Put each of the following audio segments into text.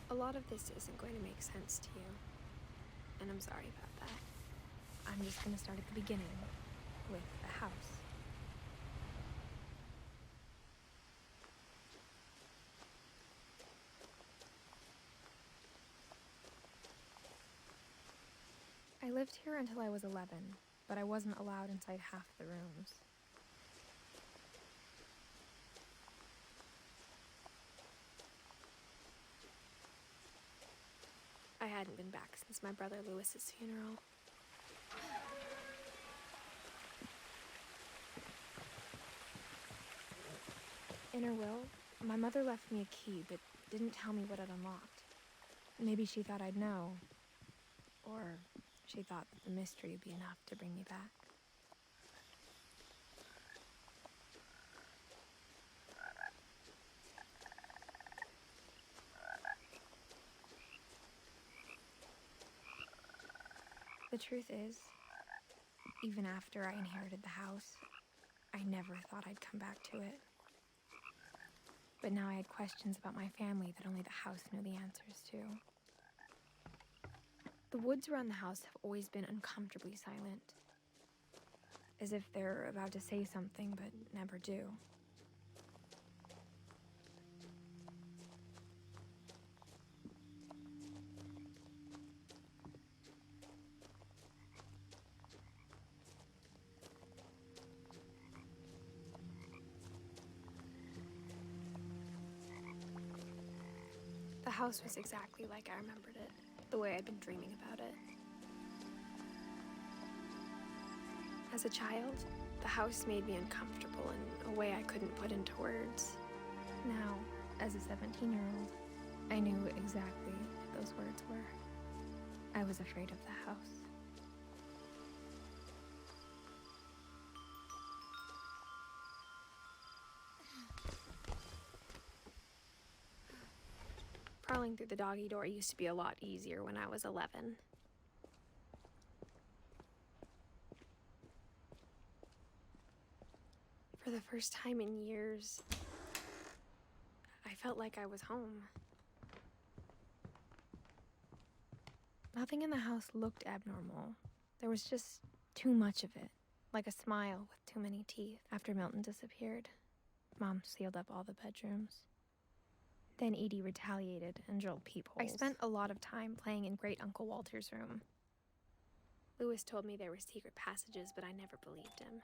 A lot of this isn't going to make sense to you, and I'm sorry about that. I'm just going to start at the beginning, with the house. I lived here until I was 11, but I wasn't allowed inside half the rooms. I hadn't been back since my brother Lewis's funeral. In her will, my mother left me a key, but didn't tell me what it unlocked. Maybe she thought I'd know, or she thought that the mystery would be enough to bring me back. The truth is, even after I inherited the house, I never thought I'd come back to it. But now I had questions about my family that only the house knew the answers to. The woods around the house have always been uncomfortably silent, as if they're about to say something but never do. The house was exactly like I remembered it, the way I'd been dreaming about it. As a child, the house made me uncomfortable in a way I couldn't put into words. Now, as a 17-year-old, I knew exactly what those words were. I was afraid of the house. Crawling through the doggy door used to be a lot easier when I was 11. For the first time in years, I felt like I was home. Nothing in the house looked abnormal. There was just too much of it, like a smile with too many teeth. After Milton disappeared, Mom sealed up all the bedrooms. Then Edie retaliated and drilled peepholes. I spent a lot of time playing in Great Uncle Walter's room. Lewis told me there were secret passages, but I never believed him.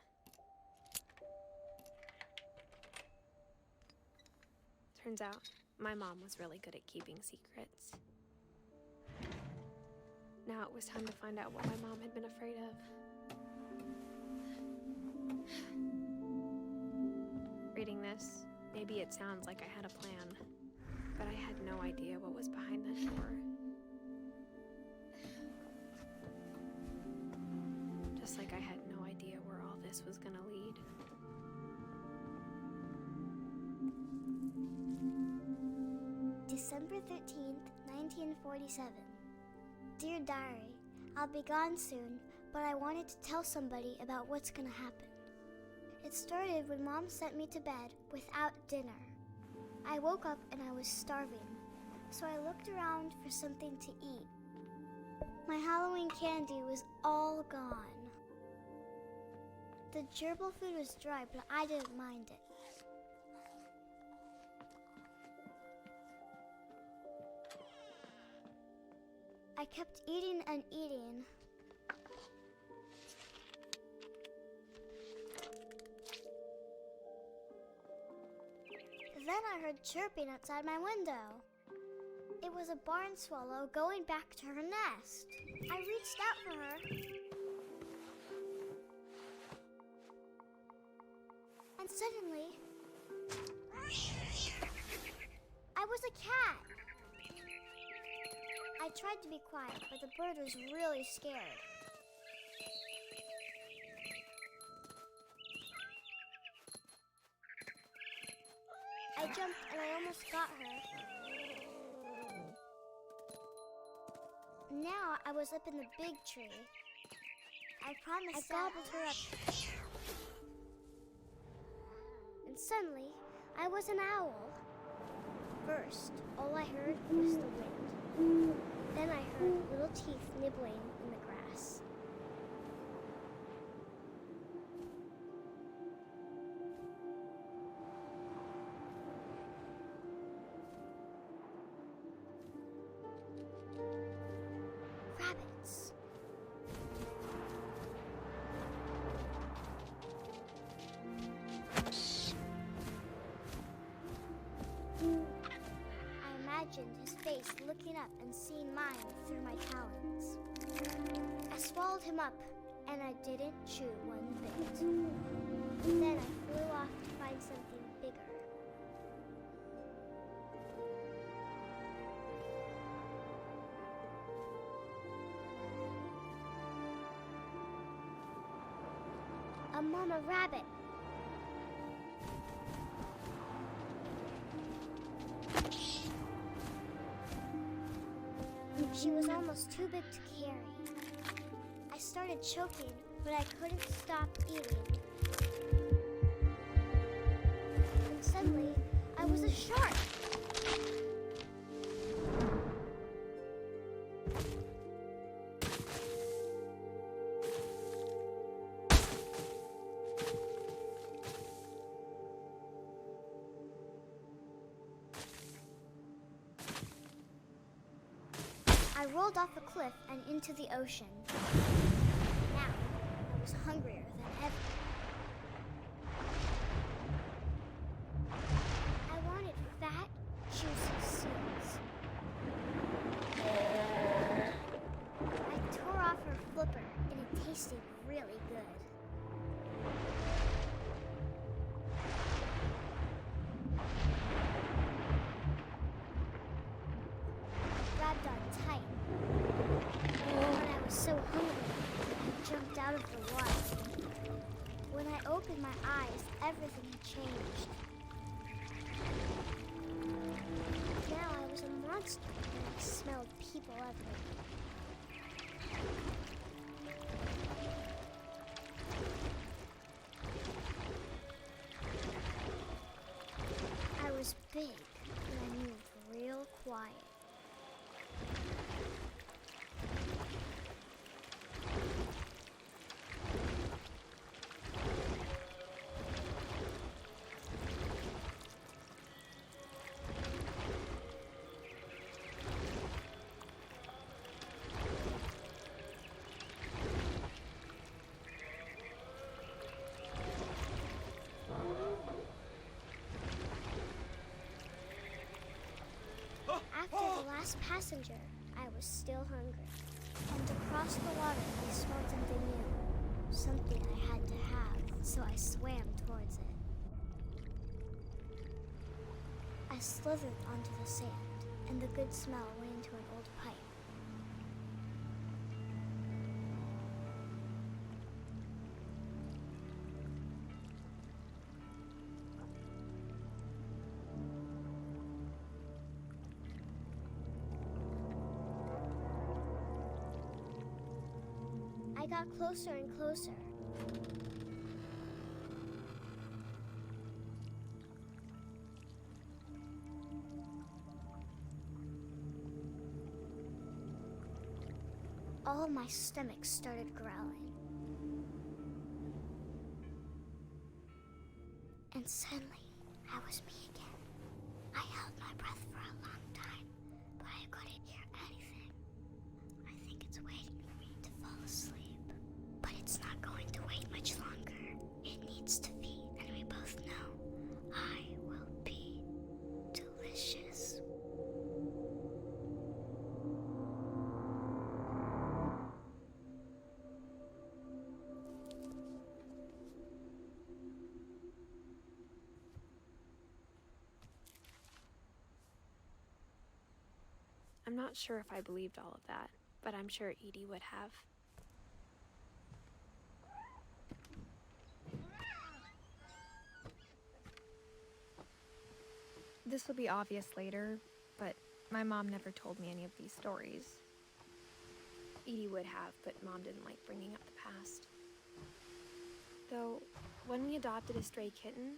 Turns out, my mom was really good at keeping secrets. Now it was time to find out what my mom had been afraid of. Reading this, maybe it sounds like I had a plan. But I had no idea what was behind that door. Just like I had no idea where all this was gonna lead. December 13th, 1947. Dear Diary, I'll be gone soon, but I wanted to tell somebody about what's gonna happen. It started when Mom sent me to bed without dinner. I woke up and I was starving, so I looked around for something to eat. My Halloween candy was all gone. The gerbil food was dry, but I didn't mind it. I kept eating and eating. Then I heard chirping outside my window. It was a barn swallow going back to her nest. I reached out for her. And suddenly, I was a cat. I tried to be quiet, but the bird was really scared. I jumped and I almost got her. Now I was up in the big tree. I promised I gobbled her up. And suddenly, I was an owl. First, all I heard was the wind. Then I heard little teeth nibbling in the grass. Rabbits. I imagined his face looking up and seeing mine through my talons. I swallowed him up, and I didn't chew one bit. Then I flew off to find something bigger. A mama rabbit. She was almost too big to carry. I started choking, but I couldn't stop eating. And suddenly, I was a shark. I rolled off a cliff and into the ocean. Now, I was hungrier than ever. I wanted fat, juicy seals. I tore off her flipper, and it tasted really good. Grabbed on tight. When I was so hungry, I jumped out of the water. When I opened my eyes, everything had changed. Now I was a monster, and I smelled people everywhere. I was big, and I moved real quiet. After the last passenger, I was still hungry. And across the water, I smelled something new. Something I had to have, so I swam towards it. I slithered onto the sand, and the good smell went into an old pipe. I got closer and closer. All my stomach started growling. And suddenly, I was me again. I held my breath for a long time, but I couldn't hear anything. I think it's waiting for me to fall asleep. But it's not going to wait much longer. It needs to feed, and we both know I will be delicious. I'm not sure if I believed all of that, but I'm sure Edie would have. This will be obvious later, but my mom never told me any of these stories. Edie would have, but Mom didn't like bringing up the past. Though, when we adopted a stray kitten,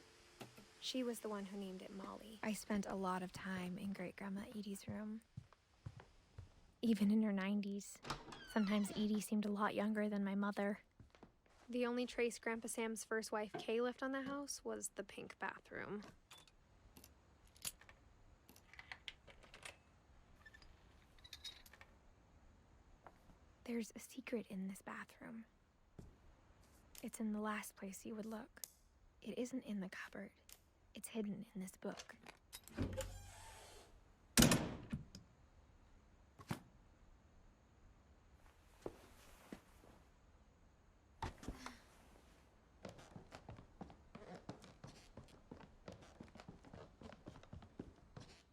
she was the one who named it Molly. I spent a lot of time in Great-Grandma Edie's room. Even in her 90s. Sometimes Edie seemed a lot younger than my mother. The only trace Grandpa Sam's first wife, Kay, left on the house was the pink bathroom. There's a secret in this bathroom. It's in the last place you would look. It isn't in the cupboard. It's hidden in this book.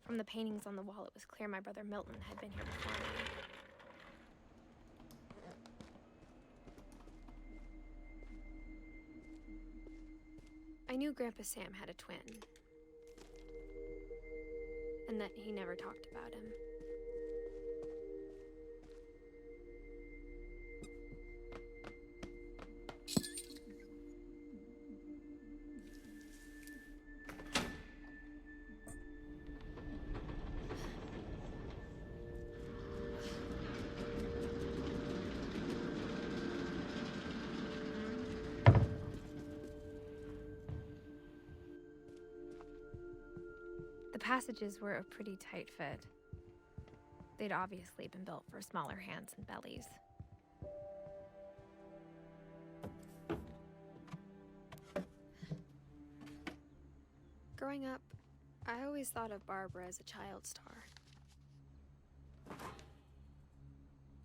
From the paintings on the wall, it was clear my brother Milton had been here before me. I knew Grandpa Sam had a twin, and that he never talked about him. The passages were a pretty tight fit. They'd obviously been built for smaller hands and bellies. Growing up, I always thought of Barbara as a child star.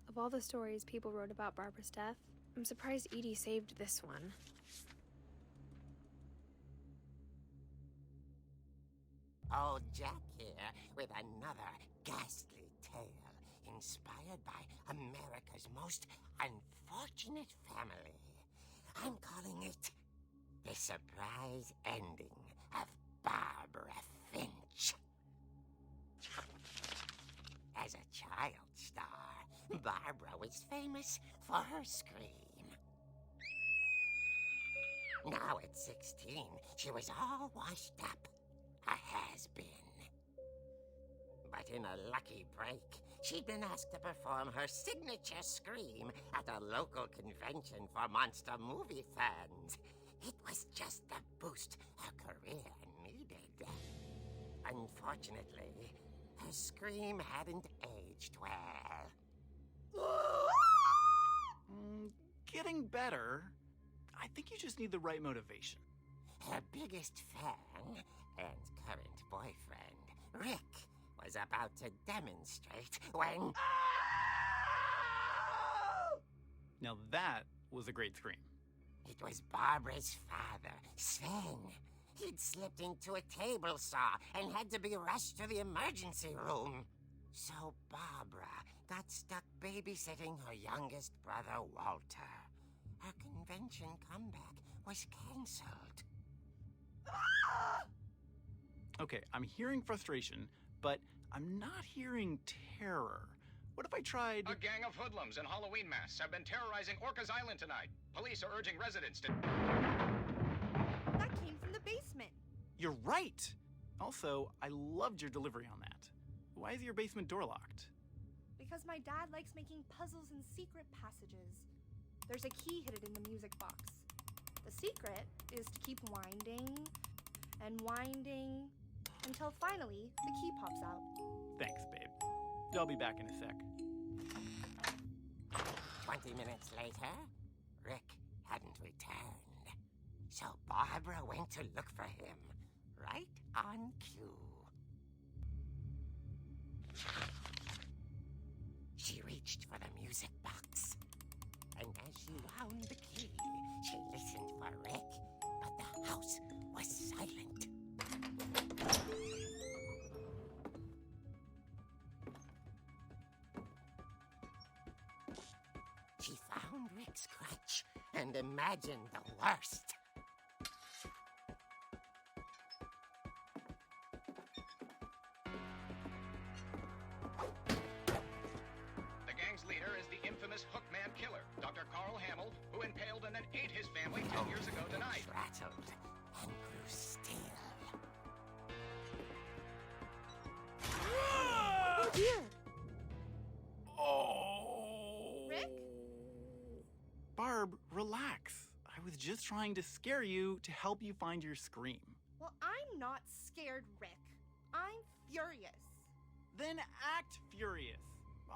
Of all the stories people wrote about Barbara's death, I'm surprised Edie saved this one. Old Jack here with another ghastly tale inspired by America's most unfortunate family. I'm calling it The Surprise Ending of Barbara Finch. As a child star, Barbara was famous for her scream. Now at 16, she was all washed up. A has-been. But in a lucky break, she'd been asked to perform her signature scream at a local convention for monster movie fans. It was just the boost her career needed. Unfortunately, her scream hadn't aged well. Getting better. I think you just need the right motivation. Her biggest fan and current boyfriend, Rick, was about to demonstrate when... Now that was a great scream. It was Barbara's father, Sven. He'd slipped into a table saw and had to be rushed to the emergency room. So Barbara got stuck babysitting her youngest brother, Walter. Her convention comeback was cancelled. Okay, I'm hearing frustration, but I'm not hearing terror. What if I tried... A gang of hoodlums in Halloween masks have been terrorizing Orcas Island tonight. Police are urging residents to... That came from the basement. You're right! Also, I loved your delivery on that. Why is your basement door locked? Because my dad likes making puzzles and secret passages. There's a key hidden in the music box. The secret is to keep winding and winding until finally the key pops out. Thanks, babe. I'll be back in a sec. 20 minutes later, Rick hadn't returned. So Barbara went to look for him, right on cue. She reached for the music box, and as she wound the key, she listened for Rick, but the house was silent. She found Rick's crutch and imagined the worst. 10 years ago tonight. Rattled and grew still. Oh dear! Oh! Rick? Barb, relax. I was just trying to scare you to help you find your scream. Well, I'm not scared, Rick. I'm furious. Then act furious.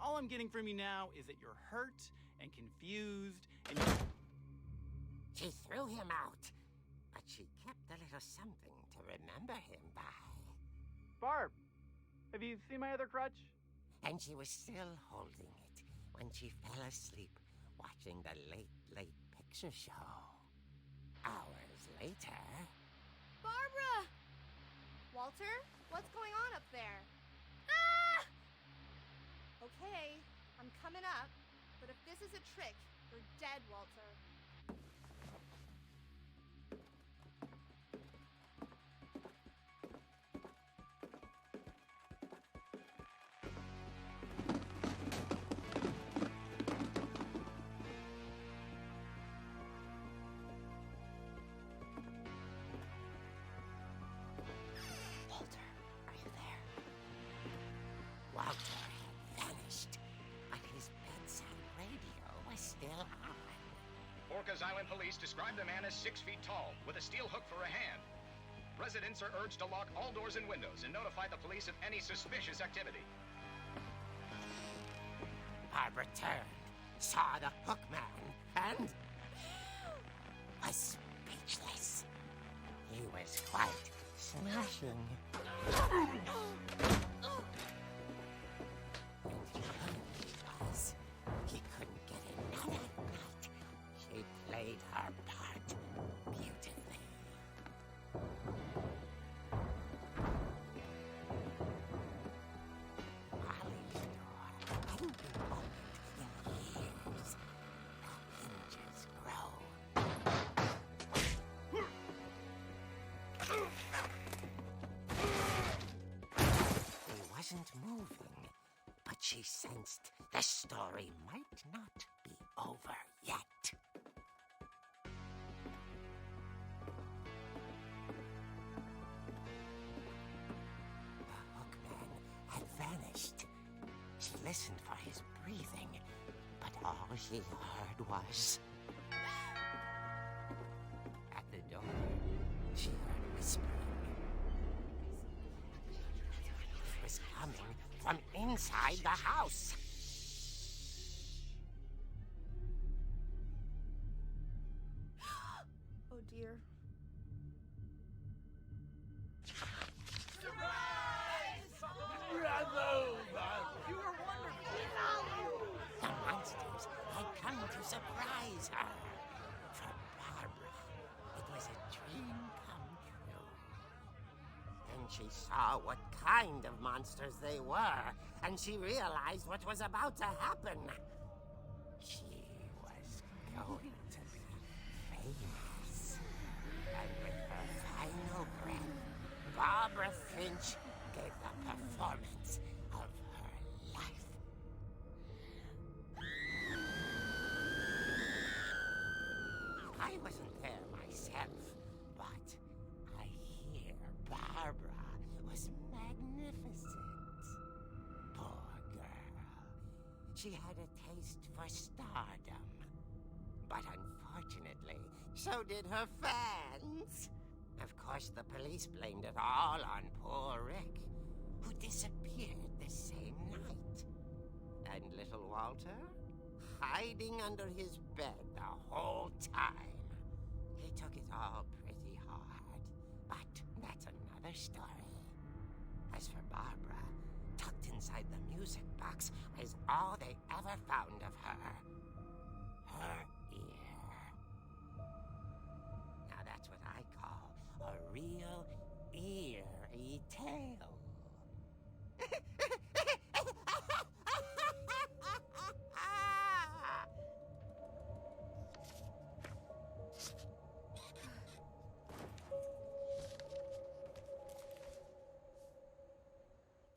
All I'm getting from you now is that you're hurt and confused and She threw him out, but she kept a little something to remember him by. Barb, have you seen my other crutch? And she was still holding it when she fell asleep watching the late picture show. Hours later... Barbara! Walter, what's going on up there? Ah! Okay, I'm coming up, but if this is a trick, you're dead, Walter. Walter, are you there? Walter had vanished, but his bedside radio was still on. Orcas Island police describe the man as 6 feet tall, with a steel hook for a hand. Residents are urged to lock all doors and windows and notify the police of any suspicious activity. Barbara turned, saw the hook man, and was speechless. He was quite smashing. And he couldn't get enough that night. She played her part beautifully. Molly's door hadn't been opened in years. The hinges grow. He wasn't moving, but she sensed the story might not be over yet. The hookman had vanished. She listened for his breathing, but all she heard was... At the door, she heard whispering. It was coming from inside the house. Oh dear. The monsters had come to surprise her. For Barbara, it was a dream come true. Then she saw what kind of monsters they were, and she realized what was about to happen. She was going to be famous. And with her final breath, Barbara Finch gave the performance of her life. I wasn't there myself, but I hear Barbara was magnificent. Poor girl. She had a taste for stardom. But unfortunately, so did her fans. Of course, the police blamed it all on poor Rick, who disappeared the same night. And little Walter? Hiding under his bed the whole time. He took it all pretty hard, but that's another story. As for Barbara, tucked inside the music box is all they ever found of her. Her ear. Now that's what I call a real eerie tale.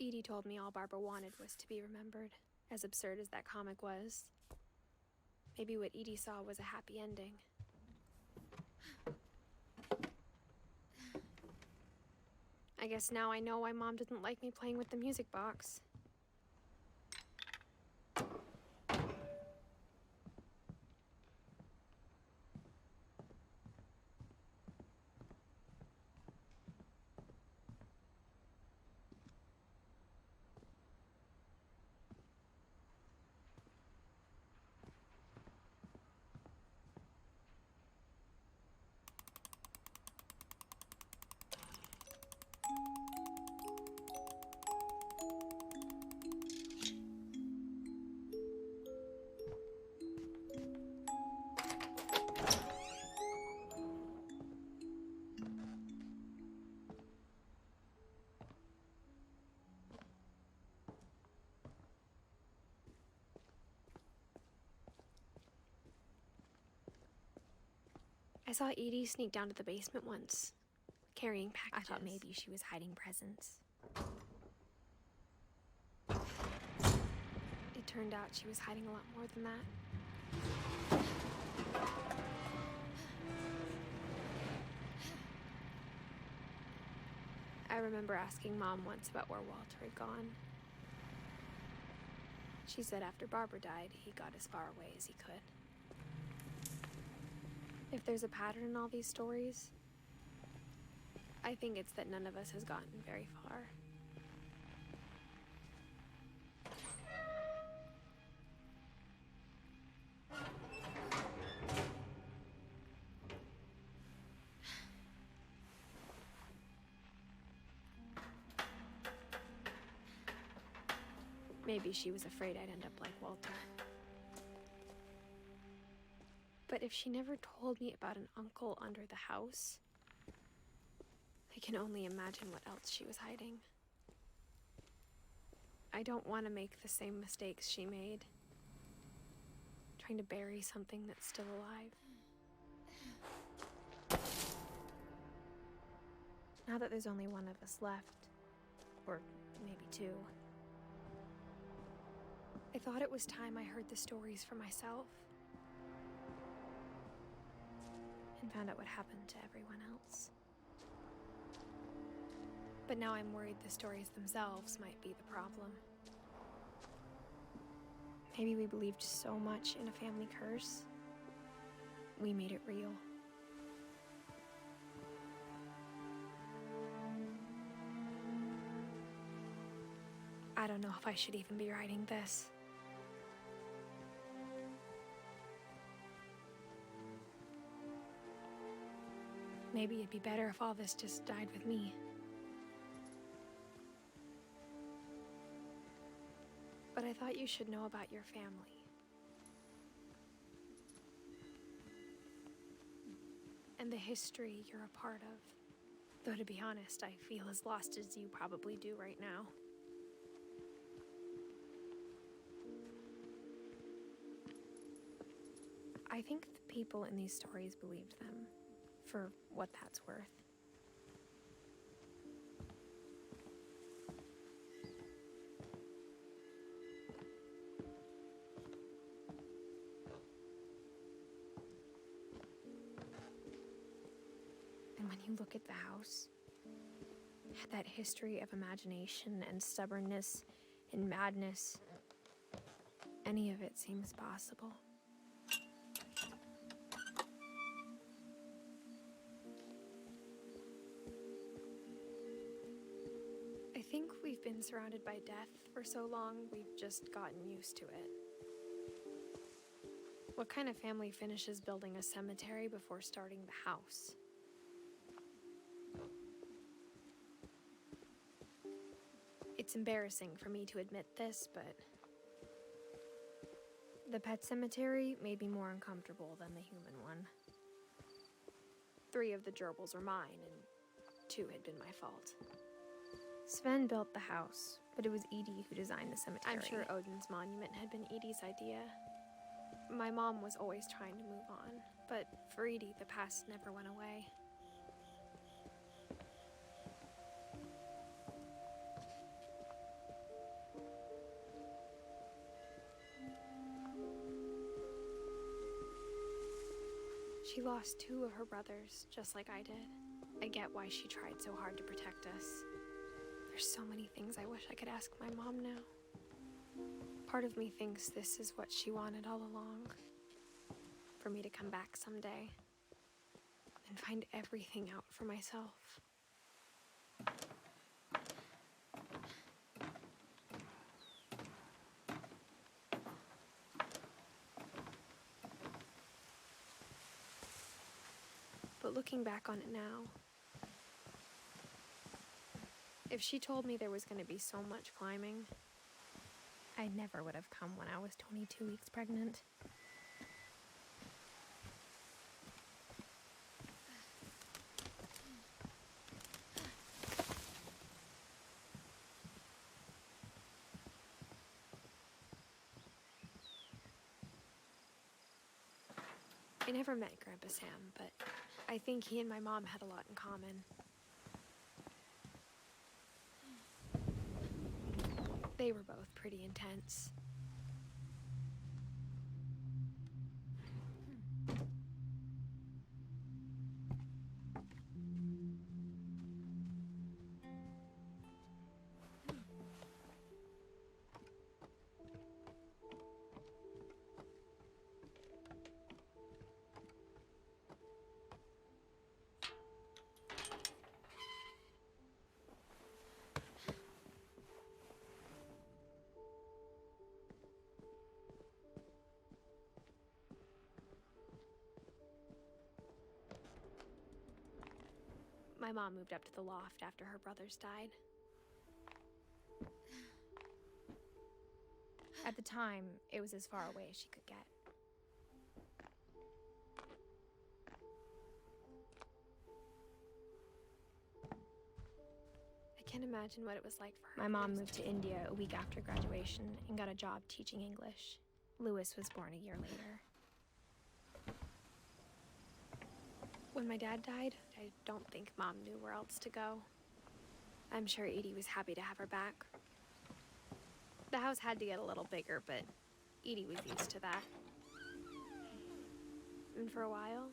Edie told me all Barbara wanted was to be remembered, as absurd as that comic was. Maybe what Edie saw was a happy ending. I guess now I know why Mom didn't like me playing with the music box. I saw Edie sneak down to the basement once, carrying packages. I thought maybe she was hiding presents. It turned out she was hiding a lot more than that. I remember asking Mom once about where Walter had gone. She said after Barbara died, he got as far away as he could. If there's a pattern in all these stories, I think it's that none of us has gotten very far. Maybe she was afraid I'd end up like Walter. But if she never told me about an uncle under the house, I can only imagine what else she was hiding. I don't want to make the same mistakes she made, trying to bury something that's still alive. Now that there's only one of us left, or maybe two, I thought it was time I heard the stories for myself and found out what happened to everyone else. But now I'm worried the stories themselves might be the problem. Maybe we believed so much in a family curse, we made it real. I don't know if I should even be writing this. Maybe it'd be better if all this just died with me. But I thought you should know about your family. And the history you're a part of. Though to be honest, I feel as lost as you probably do right now. I think the people in these stories believed them, for what that's worth. And when you look at the house, that history of imagination and stubbornness and madness, any of it seems possible. I think we've been surrounded by death for so long, we've just gotten used to it. What kind of family finishes building a cemetery before starting the house? It's embarrassing for me to admit this, but the pet cemetery made me more uncomfortable than the human one. 3 of the gerbils were mine, and 2 had been my fault. Sven built the house, but it was Edie who designed the cemetery. I'm sure Odin's monument had been Edie's idea. My mom was always trying to move on, but for Edie, the past never went away. She lost 2 of her brothers, just like I did. I get why she tried so hard to protect us. There's so many things I wish I could ask my mom now. Part of me thinks this is what she wanted all along. For me to come back someday and find everything out for myself. But looking back on it now, if she told me there was going to be so much climbing, I never would have come when I was 22 weeks pregnant. I never met Grandpa Sam, but I think he and my mom had a lot in common. They were both pretty intense. My mom moved up to the loft after her brothers died. At the time, it was as far away as she could get. I can't imagine what it was like for her. My mom moved to India a week after graduation and got a job teaching English. Lewis was born a year later. When my dad died, I don't think Mom knew where else to go. I'm sure Edie was happy to have her back. The house had to get a little bigger, but Edie was used to that. And for a while,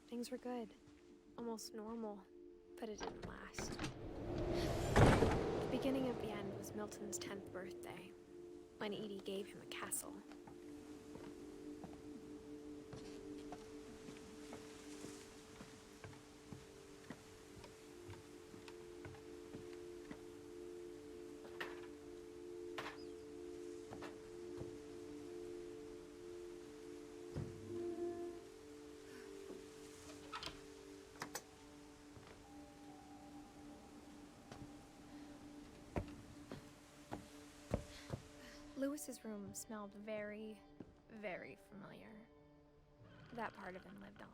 things were good. Almost normal, but it didn't last. The beginning of the end was Milton's 10th birthday, when Edie gave him a castle. Lewis's room smelled very, very familiar. That part of him lived on.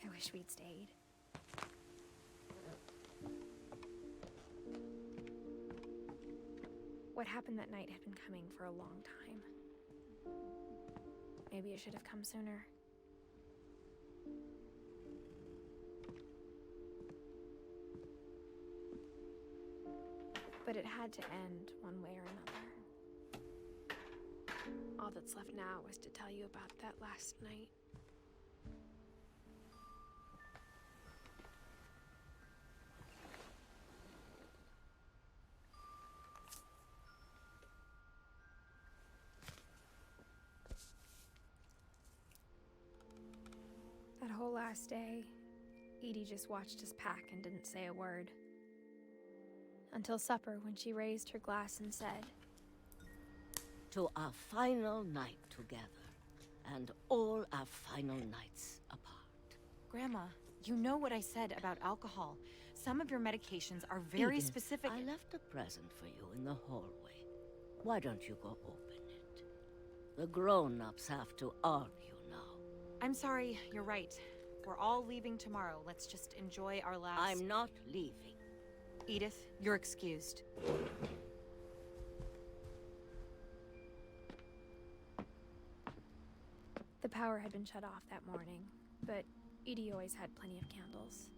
I wish we'd stayed. What happened that night had been coming for a long time. Maybe it should have come sooner. But it had to end one way or another. All that's left now was to tell you about that last night. That whole last day, Edie just watched us pack and didn't say a word. Until supper, when she raised her glass and said, "To our final night together, and all our final nights apart." Grandma, you know what I said about alcohol. Some of your medications are very Edith, specific. I left a present for you in the hallway. Why don't you go open it? The grown-ups have to argue now. I'm sorry, you're right. We're all leaving tomorrow. Let's just enjoy our last... I'm not leaving. Edith, you're excused. The power had been shut off that morning, but Edie always had plenty of candles.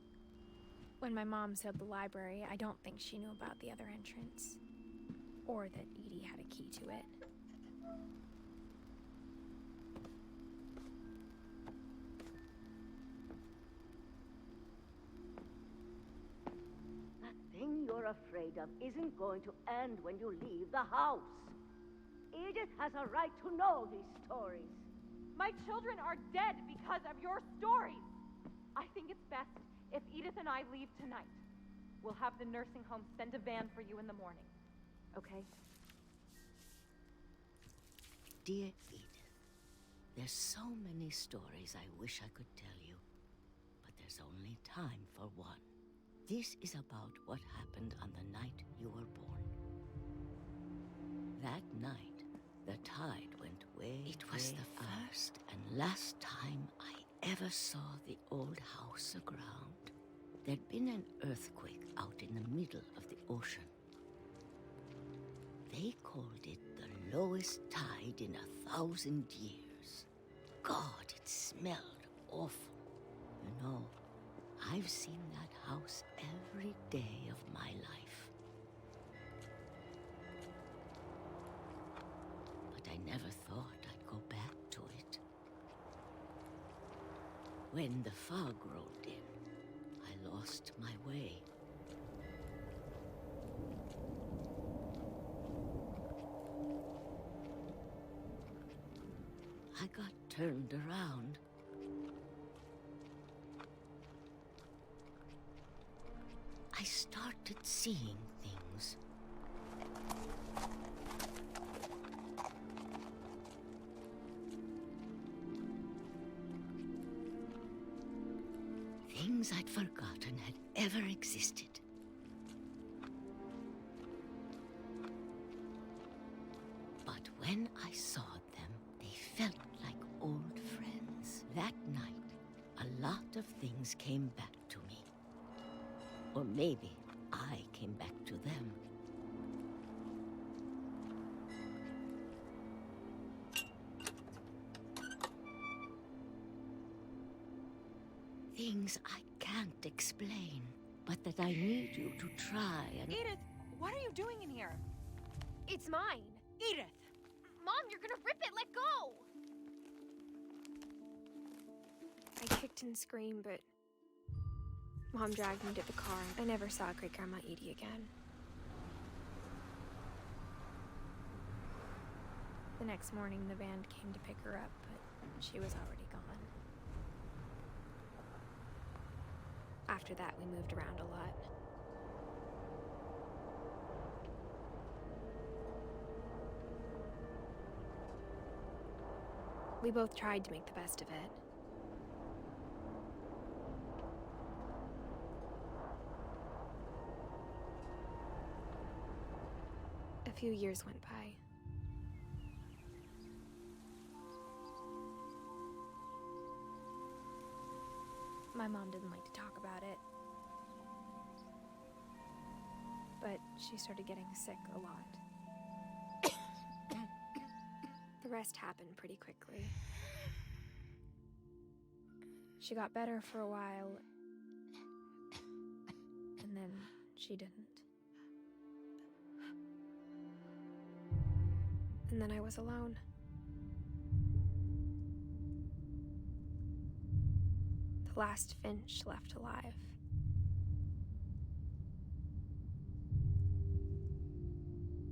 When my mom sealed the library, I don't think she knew about the other entrance. Or that Edie had a key to it. That thing you're afraid of isn't going to end when you leave the house. Edith has a right to know these stories. My children are dead because of your stories. I think it's best if Edith and I leave tonight. We'll have the nursing home send a van for you in the morning. Okay? Dear Edith, there's so many stories I wish I could tell you, but there's only time for one. This is about what happened on the night you were born. That night, the tide went way It was the first and last time I ever saw the old house aground. There'd been an earthquake out in the middle of the ocean. They called it the lowest tide in 1,000 years. God, it smelled awful. You know, I've seen that house every day of my life. But I never thought I'd go back to it. When the fog rolled in, I lost my way. I got turned around. I started seeing things. Things I'd forgotten had ever existed. But when I saw them, they felt like old friends. That night, a lot of things came back to me. Or maybe I came back to them. Things I can't explain, but that I need you to try and... Edith, what are you doing in here? It's mine! Edith! Mom, you're gonna rip it! Let go! I kicked and screamed, but Mom dragged me to the car. I never saw Great-Grandma Edie again. The next morning, the van came to pick her up, but she was already gone. After that, we moved around a lot. We both tried to make the best of it. A few years went by. My mom didn't like to talk about it. But she started getting sick a lot. The rest happened pretty quickly. She got better for a while, and then she didn't. And then I was alone. The last Finch left alive.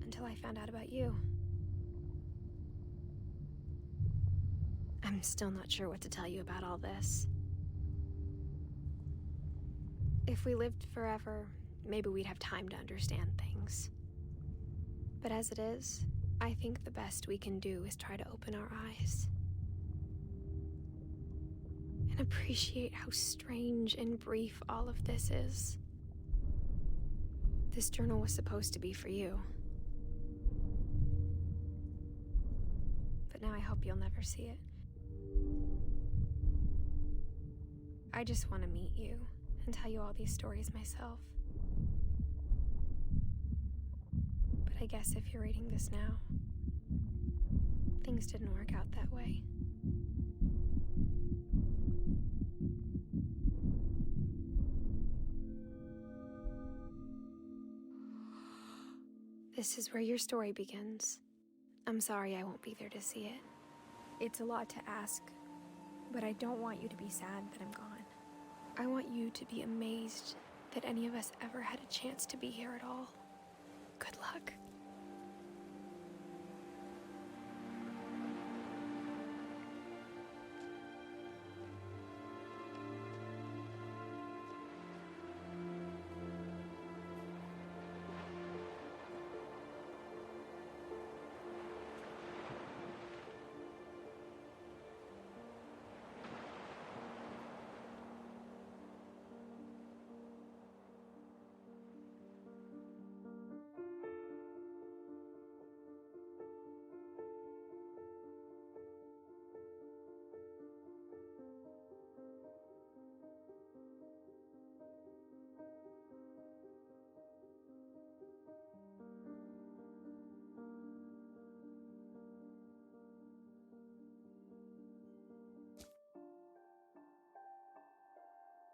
Until I found out about you. I'm still not sure what to tell you about all this. If we lived forever, maybe we'd have time to understand things. But as it is, I think the best we can do is try to open our eyes. And appreciate how strange and brief all of this is. This journal was supposed to be for you. But now I hope you'll never see it. I just want to meet you and tell you all these stories myself. But I guess if you're reading this now, things didn't work out that way. this is where your story begins. I'm sorry I won't be there to see it. It's a lot to ask, but I don't want you to be sad that I'm gone. I want you to be amazed that any of us ever had a chance to be here at all. Good luck.